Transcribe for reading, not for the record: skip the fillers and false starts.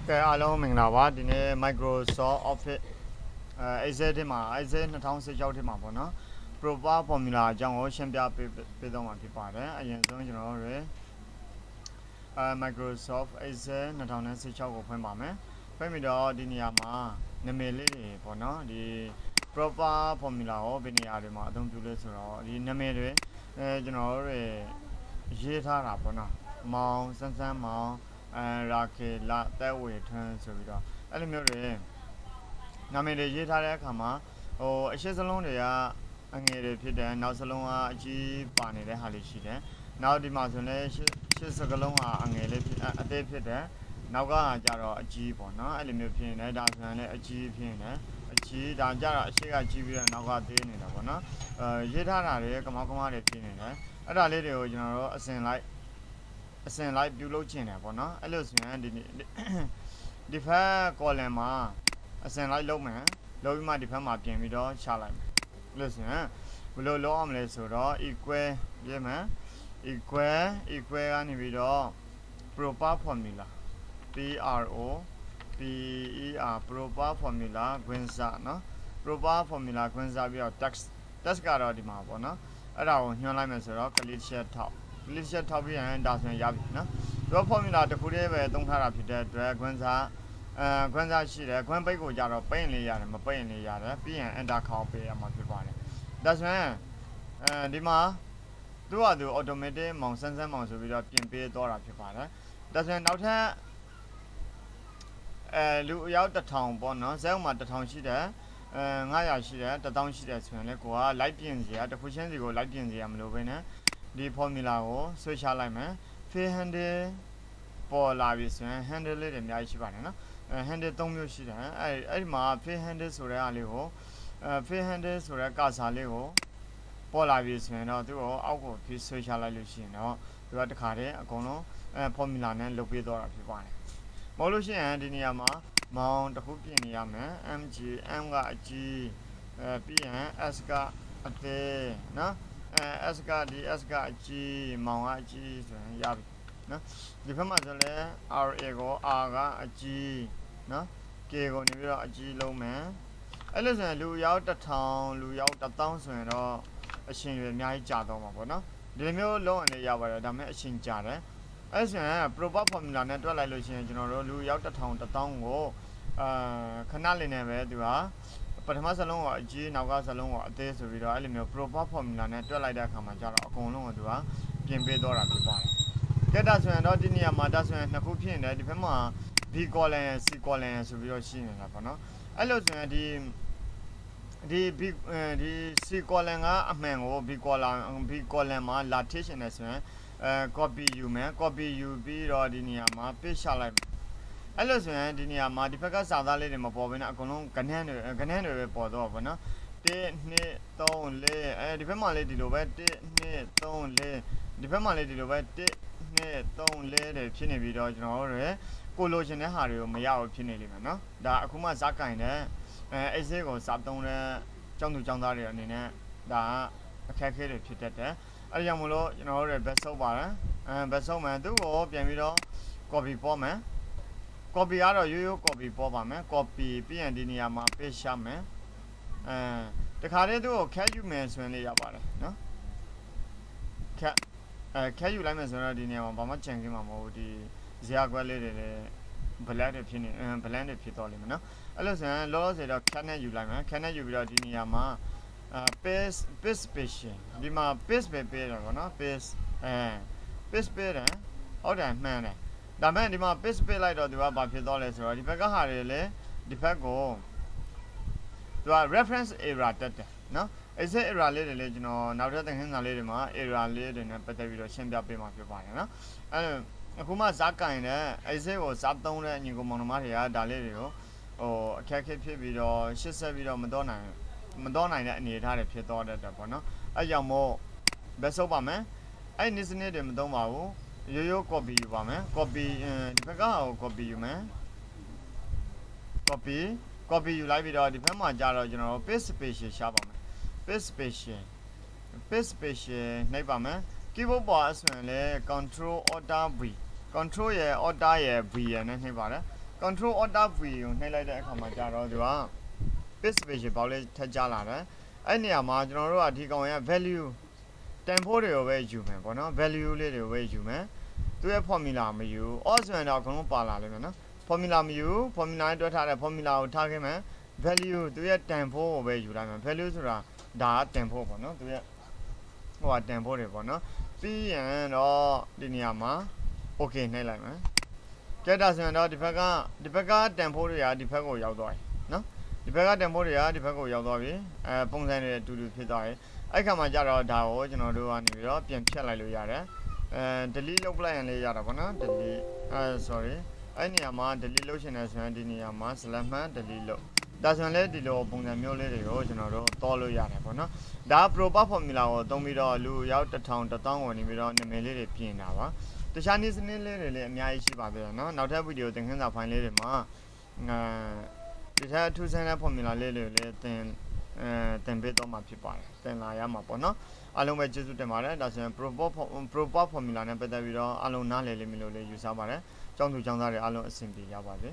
ကဲအားလုံးမင်္ဂလာပါဒီနေ့ Microsoft Office Excel ထဲမှာ Excel 2016ထဲမှာပေါ့နော် Profile Formula အကြောင်းကိုရှင်းပြပေးတော့မှာဖြစ်ပါတယ်အရင်ဆုံးကျွန်တော်တို့Microsoft Excel 2016ကိုဖွင့်ပါမယ်ဖွင့်ပြီးတော့ဒီနေရာမှာနာမည်လေးတွေပေါ့နော်ဒီ Profile Formula ကိုဘယ်နေရာတွေမှာအသုံးပြုလဲဆိုတော့ဒီနာမည်တွေကျွန်တော်တို့ရေးထားတာပေါ့နော်မောင်စန်းစန်းမောင်ရာခေလာတဲဝေထွန်းဆိုပြီးတော့အဲ့လိုမျိုးတွေနာမည်တွေရေးထားတဲ့အခါမှာအရှိစလုံးတွေကအငယ်တွေဖြစ်တယ်နောက်စလုံးကအကြီးပါနေတဲ့ဟာလေးရှိတယ်နောက်ဒီမှာဆိုလည်းရှစ်စကလုံးကအငယ်လေးဖြစ်အသေးဖြစ်တယ်နောက်ကကြတော့အကြီးပေါ့နော်အဲ့လိုမျိုးဖြစ်နေတယ်ဒါဆိုရင်လည်းအကြီးဖြစ်နေတယ်အကြီးဒါကြတော့အရှိကကြီးပြီးတော့နောက်ကသေးနေတာပေါ့နော်ရေးထားတာတွေကမောက်ကမတွေဖြစ်နေတယ်အဲ့ဒါလေးတွေကိုကျွန်တော်တို့အစဉ်လိုက်ပြုလုပ်ချင်တယ်ပေါ့နော်အဲ့လိုဆိုရင်ဒီဖက် column မှာအစဉ်လိုက်လုပ်မယ်လုပ်ပြီးမှဒီဖက်မှာပြင်ပြီးတော့ချလိုက်မယ်အဲ့လိုဆိုရင်ဘယ်လိုလုပ်အောင်လဲဆိုတော့ equal ရေးမယ် equal ကနေပြီးတော့ proper formula proper formula ခွင့်စားနော် proper formula ခွင့်စားပြီးတော့ text ကတော့ဒီမှာပေါ့နော်အဲ့ဒါကိုညွှန်းလိုက်မယ်ဆိုတော့ click share ထောက်ပြီးရင်ဒါဆိုရင်ရပြီနော်ဒီ formula တစ်ခုတည်းပဲသုံးထားတာဖြစ်တဲ့အတွက်ခွင့်စားရှိတယ်ခွင့်ပိတ်ကိုကြတော့ပိတ်ရင်လေးရတယ်မပိတ်ရင်လေးရတယ်ပြီးရင် enter ခေါက်ပေးရမှာဖြစ်ပါတယ်ဒါဆိုရင်ဒီမှာသူ့ဟာသူ automatic မောင်စန်းမောင်ဆိုပြီးတော့ပြင်ပေးတော့တာဖြစ်ပါတယ်ဒါဆိုရင်နောက်ထပ်လူအယောက်1000ပေါ့နော်ဇက်ဥမှာ1000ရှိတယ်900ရှိတယ်1000ရှိတယ်ဆိုရင်လေကိုက light ပြင်စရာတစ်ခုချင်းစီကို light ပြင်စရာမလိုဘဲနဲ့ဒီ formula ကိုဆွဲချလိုက်မယ် fill handle ပေါ်လာပြီဆိုရင် handle လေးတွေအများကြီးရှိပါတယ်နော်handle 3မျိုးရှိတယ်အဲ့ဒီမှာ fill handle ဆိုတဲ့အားလေးကိုfill handle ဆိုတဲ့ကာစာလေးကိုပေါ်လာပြီဆိုရင်တော့သူ့ကိုအောက်ကိုဖြည့်ဆွဲချလိုက်လို့ရှိရင်တော့သူကတခါတည်းအကုန်လုံး formula နဲ့လုပ်ပေးတော့တာဖြစ်ပါတယ်မဟုတ်လို့ရှိရင်ဒီနေရာမှာမောင်တစ်ခုပြင်နေရမယ် mကအကြီးပြီးရင် s ကအသေးနော် s ကအကြီးမောင်ကအကြီးဆိုရင်ရပြီနော်ဒီဘက်မှာဆိုလဲ ra ကို r ကအကြီးနော် k ကိုနေပြီးတော့အကြီးလုံးမယ်အဲ့လိုဆိုရင်လူရောက်1000လူရောက်1000ဆိုရင်တော့အရှင်တွေအများကြီးကြာတော့မှာပေါ့နော်ဒီလိုမျိုးလုံးအောင်လည်းရပါတယ်ဒါပေမဲ့အရှင်ကြာတယ်အဲ့ဆိုရင် proper formula နဲ့တွက်လိုက်လို့ရှိရင်ကျွန်တော်တို့လူရောက်1000ကိုခဏလေးနဲ့ပဲသူကပထမစလုံးကအကြီးနောက်ကစလုံးကအသေးဆိုပြီးတော့အဲ့လိုမျိုး proper formula နဲ့တွက်လိုက်တဲ့အခါမှာကျတော့အကုန်လုံးကသူကပြင်ပေးတော့တာဖြစ်ပါတယ်ကဲဒါဆိုရင်တော့ဒီနေရာမှာဒါဆိုရင်နှစ်ခုဖြစ်နေတယ်ဒီဘက်မှာ b column c column ဆိုပြီးတော့ရှိနေတာပေါ့နော်အဲ့လိုဆိုရင်ဒီ c column ကအမှန်ကို b column မှာလာထည့်ရှင်နေဆိုရင်copy ယူမယ် copy ယူပြီးတော့ဒီနေရာမှာ paste ချလိုက်မယ်အဲ့လိုဆိုရင်ဒီနေရာမှာဒီဘက်ကစာသားလေးတွေမပေါ်ဘဲနဲ့အကုန်လုံးကဏန်းတွေပဲပေါ်တော့ပါနော်1 2 3 4ဒီဘက်မှာလေးဒီလိုပဲ1 2 3 4ဒီဘက်မှာလေးဒီလိုပဲ1 2 3 4တွေဖြစ်နေပြီးတော့ကျွန်တော်တို့ကိုလိုချင်တဲ့ဟာတွေကိုမရဘူးဖြစ်နေလိမ့်မယ်နော်ဒါအခုမှဇာတ်ကင်တဲ့Excelကိုစာသုံးတဲ့ကျောင်းသူကျောင်းသားတွေအနေနဲ့ဒါအခက်အခဲတွေဖြစ်တတ်တယ်အဲ့ဒါကြောင့်မလို့ကျွန်တော်တို့ဘက်ဆုပ်ပါတယ်ဘက်ဆုပ်မယ်သူ့ကိုပြန်ပြီးတော့ copy ပေါ်မယ် copy ကတော့ရိုးရိုး copy ပေါ်ပါမယ် copy ပြီးရင်ဒီနေရာမှာ paste ချမယ်တခါတည်းသူ့ကို cat ယူမယ်ဆိုရင်လေးရပါတယ်နော် cat ယူလိုက်မယ်ဆိုတော့ဒီနေရာမှာဘာမှကြံခင်းမှာမဟုတ်ဘူးဒီဇာတ်ကွက်လေးတွေလည်း black တွေဖြစ်နေblack တွေဖြစ်တော့လိမ့်မယ်နော်အဲ့လိုဆိုရင်လောလောဆယ်တော့ cat နဲ့ယူလိုက်မယ် cat နဲ့ယူပြီးတော့ဒီနေရာမှာpaste special ဒီမှာ paste ပဲပေးတယ်ပေါ့နော် paste paste ပေးတယ်ဟုတ်တယ်မှန်တယ်ဒါပေမဲ့ဒီမှာ paste ပေးလိုက်တော့သူကဘာဖြစ်တော့လဲဆိုတော့ဒီဘက်ကဟာတွေလေဒီဘက်ကိုသူက reference error တက်တယ်နော် exit error လေးတွေလည်းကျွန်တော်နောက်ထပ်သင်ခန်းစာလေးတွေမှာ error လေးတွေနဲ့ပတ်သက်ပြီးတော့ရှင်းပြပေးမှာဖြစ်ပါတယ်နော်အဲ့အခုမှဇာတ်ကင်တဲ့ exit ကိုဇာတ်သုံးတဲ့ညီကောင်မောင်နှမတွေကဒါလေးတွေကိုအခက်အခဲဖြစ်ပြီးတော့ရှစ်ဆက်ပြီးတော့မတော့နိုင်တဲ့အနေအထားတွေဖြစ်တော့တတ်တယ်ပေါ့နော်အဲ့ကြောင့်မို့ဘယ်ဆုပ်ပါမယ်အဲ့ဒီစနစ်တွေမသုံးပါဘူးရိုးရိုး copy ယူပါမယ် copy ဒီဘက်ကကို copy ယူမယ် copy ယူလိုက်ပြီးတော့ဒီဘက်မှာကြာတော့ကျွန်တော်တို့ paste special ရှာပါမယ် paste special နှိပ်ပါမယ် keyboard ပေါ်ဆိုရင်လည်း control alt v control ရဲ့ alt ရဲ့ v ရဲ့နဲ့နှိပ်ပါတယ် control order V ကိုနှိပ်လိုက်တဲ့အခါမှာကြာတော့သူက page special ပေါက်လေးထပ်ကြလာတယ်အဲ့နေရာမှာကျွန်တော်တို့ကဒီကောင်ရဲ့ value တန်ဖိုးတွေကိုပဲယူမယ်ပေါ့နော် value လေးတွေကိုပဲယူမယ်သူရဲ့ formula မယူ all ဆိုရင်တော့အကုန်လုံးပါလာလိမ့်မယ်နော် formula မယူ formula နဲ့တွဲထားတဲ့ formula ကိုထားခဲ့မယ် value သူရဲ့တန်ဖိုးကိုပဲယူလိုက်မယ် value ဆိုတာဒါကတန်ဖိုးပေါ့နော်သူရဲ့ဟိုကတန်ဖိုးတွေပေါ့နော်ပြီးရင်တော့ဒီနေရာမှာ okay နှိပ်လိုက်မယ်ကြက်တာဆိုရင်တော့ဒီဘက်ကတန်ဖိုးတွေကဒီဘက်ကိုရောက်သွားပြီနော်ဒီဘက်ကတန်ဖိုးတွေကဒီဘက်ကိုရောက်သွားပြီပုံစံတွေအတူတူဖြစ်သွားပြီအဲ့ခါမှာကြတော့ဒါကိုကျွန်တော်တို့ကနေပြီးတော့ပြန်ဖြတ်လိုက်လို့ရတယ်delete လုပ်လိုက်ရင်လည်းရတာပေါ့နော် delete sorry အဲ့နေရာမှာ delete လုပ်ရှင်နေဆိုရင်ဒီနေရာမှာ slash man delete လုပ်ဒါဆိုရင်လည်းဒီလိုပုံစံမျိုးလေးတွေကိုကျွန်တော်တို့တောလို့ရတယ်ပေါ့နော်ဒါ proper formula ကိုသုံးပြီးတော့လူရောက်1000 1000ဝင်နေပြီးတော့နာမည်လေးတွေပြင်တာပါတခြားနည်းစနစ်လေးတွေလည်းအများကြီးရှိပါသေးတယ်နော်နောက်ထပ်ဗီဒီယိုသင်ခန်းစာဖိုင်လေးတွေမှာဒီထက်အထူးဆန်းတဲ့ formula လေးတွေလည်းတင်ပေးတော့မှာဖြစ်ပါတယ်တင်လာရမှာပေါ့နော်အားလုံးပဲကျေးဇူးတင်ပါတယ်ဒါဆိုရင် proper formula နဲ့ပတ်သက်ပြီးတော့အားလုံးနားလည်လိမ့်မယ်လို့လည်းယူဆပါတယ်ကျောင်းသူကျောင်းသားတွေအားလုံးအဆင်ပြေကြပါစေ